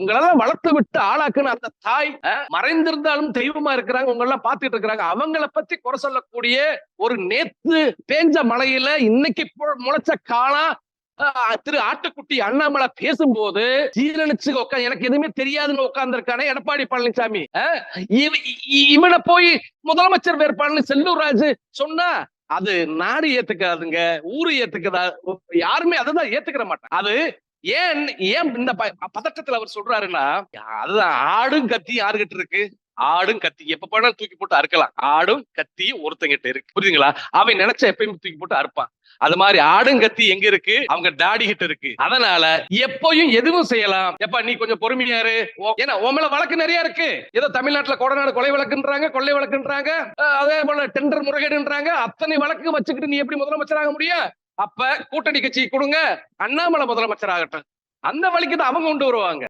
உங்களெல்லாம் வளர்த்து விட்டு ஆளாக்குன அந்த தாய் மறைந்திருந்தாலும் தெய்வமா இருக்கிறாங்க, உங்க எல்லாம் பாத்துட்டு இருக்கிறாங்க. அவங்கள பத்தி குறை சொல்லக்கூடிய ஒரு நேத்து பேஞ்ச மழையில இன்னைக்கு முளைச்ச காளா திரு ஆட்டுக்குட்டி அண்ணாமலை பேசும்போது ஜீரணிச்சு எனக்கு எதுவுமே தெரியாதுன்னு உட்கார்ந்து இருக்கானே எடப்பாடி பழனிசாமி. இவனை போய் முதலமைச்சர் வேட்பாளர் செல்லூர் ராஜு சொன்னா அது நாடு ஏத்துக்காதுங்க, ஊரு ஏத்துக்கதா, யாருமே அதுதான் ஏத்துக்கிற மாட்டாங்க. அது ஏன் ஏன் இந்த பதட்டத்துல அவர் சொல்றாருன்னா, அதுதான் ஆடும் கத்தி யாருகிட்ட இருக்கு, ஆடும் கத்தி எப்ப போனாலும் தூக்கி போட்டு அறுக்கலாம். ஆடும் கத்தி ஒருத்தங்கிட்ட இருக்கு, புரியுதுங்களா? அவன் நினைச்ச எப்பயும் தூக்கி போட்டு அறுப்பான். அது மாதிரி ஆடும் கத்தி எங்க இருக்கு, அவங்க டாடி கிட்ட இருக்கு. அதனால எப்பயும் எதுவும் செய்யலாம். எப்ப நீ கொஞ்சம் பொறுமையாரு, ஏன்னா உமல வழக்கு நிறைய இருக்கு. ஏதோ தமிழ்நாட்டுல கொடநாடு கொலை வழக்குன்றாங்க, கொள்ளை வழக்குன்றாங்க, அதே போல டெண்டர் முறைகேடுன்றாங்க. அத்தனை வழக்கு வச்சுக்கிட்டு நீ எப்படி முதலமைச்சராக முடியும்? அப்ப கூட்டணி கட்சி கொடுங்க, அண்ணாமலை முதலமைச்சர் ஆகட்டும். அந்த வழிக்கு தான் அவங்க கொண்டு வருவாங்க.